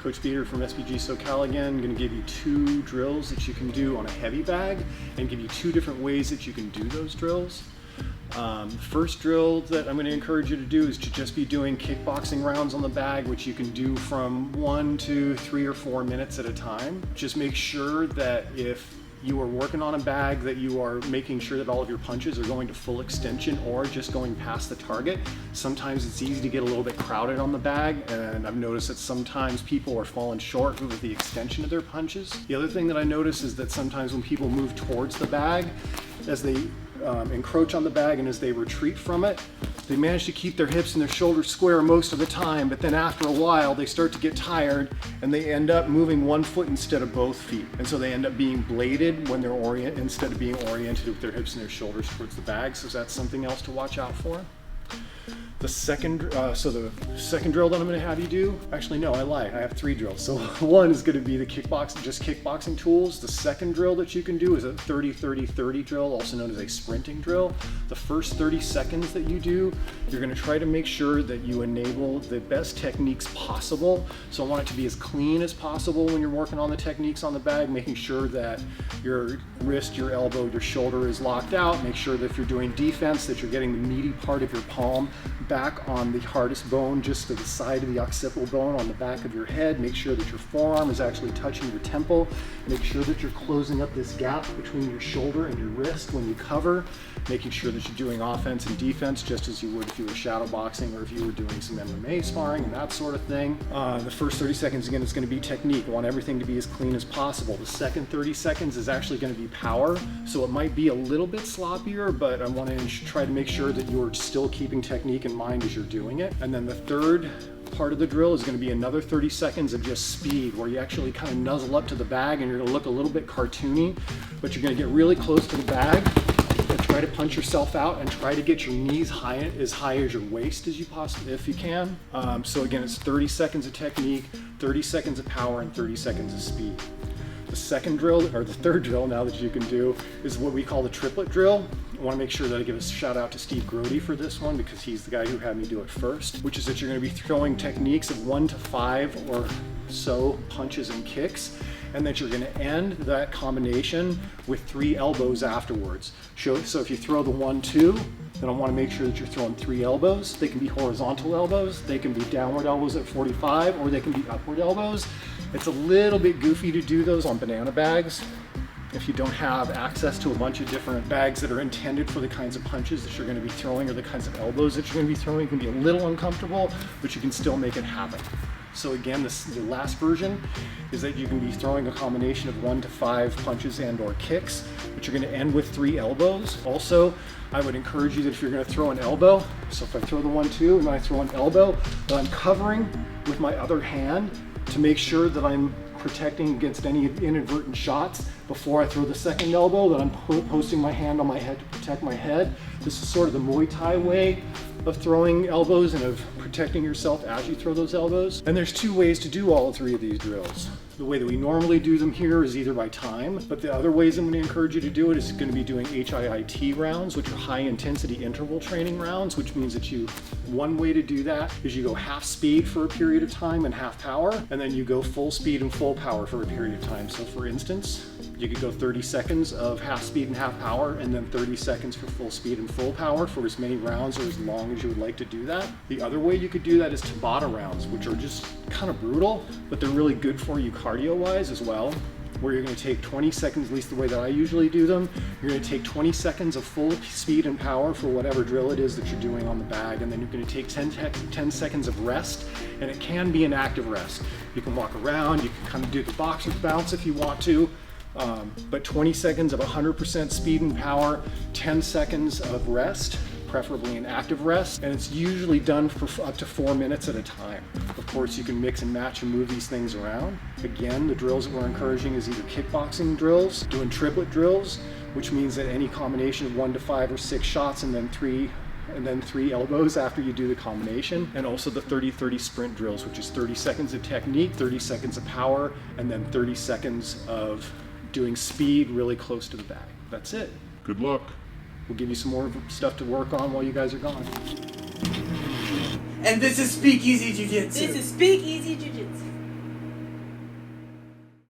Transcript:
Coach Peter from SBG SoCal again. I'm going to give you 2 drills that you can do on a heavy bag and give you 2 different ways that you can do those drills. The first drill that I'm going to encourage you to do is to just be doing kickboxing rounds on the bag, which you can do from 1 to 3 or 4 minutes at a time. Just make sure that if you are working on a bag that you are making sure that all of your punches are going to full extension or just going past the target. Sometimes it's easy to get a little bit crowded on the bag, and I've noticed that sometimes people are falling short with the extension of their punches. The other thing that I notice is that sometimes when people move towards the bag, as they encroach on the bag and as they retreat from it, they manage to keep their hips and their shoulders square most of the time, but then after a while they start to get tired and they end up moving one foot instead of both feet. And so they end up being bladed when they're instead of being oriented with their hips and their shoulders towards the bag. So that's something else to watch out for. The second drill that I'm going to have you do, actually no, I lied, I have 3 drills. So one is going to be the kickboxing tools. The second drill that you can do is a 30-30-30 drill, also known as a sprinting drill. The first 30 seconds that you do, you're going to try to make sure that you enable the best techniques possible. So I want it to be as clean as possible when you're working on the techniques on the bag, making sure that your wrist, your elbow, your shoulder is locked out. Make sure that if you're doing defense that you're getting the meaty part of your palm back on the hardest bone, just to the side of the occipital bone on the back of your head. Make sure that your forearm is actually touching your temple. Make sure that you're closing up this gap between your shoulder and your wrist when you cover. Making sure that you're doing offense and defense just as you would if you were shadow boxing or if you were doing some MMA sparring and that sort of thing. The first 30 seconds again is going to be technique. I want everything to be as clean as possible. The second 30 seconds is actually going to be power, so it might be a little bit sloppier, but I want to try to make sure that you're still keeping technique in mind as you're doing it. And then the third part of the drill is going to be another 30 seconds of just speed, where you actually kind of nuzzle up to the bag and you're going to look a little bit cartoony, but you're going to get really close to the bag and try to punch yourself out and try to get your knees as high as your waist as you possibly, if you can. So again, it's 30 seconds of technique, 30 seconds of power, and 30 seconds of speed. The second drill, or the third drill now that you can do, is what we call the triplet drill. I want to make sure that I give a shout out to Steve Grody for this one because he's the guy who had me do it first, which is that you're going to be throwing techniques of 1 to 5 or so punches and kicks, and that you're going to end that combination with 3 elbows afterwards. So if you throw the 1-2, then I want to make sure that you're throwing 3 elbows. They can be horizontal elbows, they can be downward elbows at 45, or they can be upward elbows. It's a little bit goofy to do those on banana bags if you don't have access to a bunch of different bags that are intended for the kinds of punches that you're going to be throwing or the kinds of elbows that you're going to be throwing. It can be a little uncomfortable, but you can still make it happen. So again, the last version is that you can be throwing a combination of 1 to 5 punches and or kicks, but you're going to end with 3 elbows. Also, I would encourage you that if you're going to throw an elbow, so if I throw the 1-2 and then I throw an elbow, that I'm covering with my other hand to make sure that I'm protecting against any inadvertent shots before I throw the second elbow, that I'm posting my hand on my head to protect my head. This is sort of the Muay Thai way of throwing elbows and of protecting yourself as you throw those elbows. And there's 2 ways to do all 3 of these drills. The way that we normally do them here is either by time, but the other ways I'm going to encourage you to do it is going to be doing Hiit rounds, which are high intensity interval training rounds, which means that one way to do that is you go half speed for a period of time and half power, and then you go full speed and full power for a period of time. So for instance, you could go 30 seconds of half speed and half power, and then 30 seconds for full speed and full power for as many rounds or as long as you would like to do that. The other way you could do that is Tabata rounds, which are just kind of brutal, but they're really good for you cardio-wise as well, where you're going to take 20 seconds, at least the way that I usually do them. You're going to take 20 seconds of full speed and power for whatever drill it is that you're doing on the bag, and then you're going to take 10 seconds of rest, and it can be an active rest. You can walk around, you can kind of do the boxer bounce if you want to. But 20 seconds of 100% speed and power, 10 seconds of rest, preferably an active rest, and it's usually done for up to 4 minutes at a time. Of course, you can mix and match and move these things around. Again, the drills that we're encouraging is either kickboxing drills, doing triplet drills, which means that any combination of 1 to 5 or 6 shots and then three elbows after you do the combination, and also the 30-30 sprint drills, which is 30 seconds of technique, 30 seconds of power, and then 30 seconds of doing speed really close to the bag. That's it. Good luck. We'll give you some more stuff to work on while you guys are gone. And this is Speakeasy Jiu-Jitsu. This is Speakeasy Jiu-Jitsu.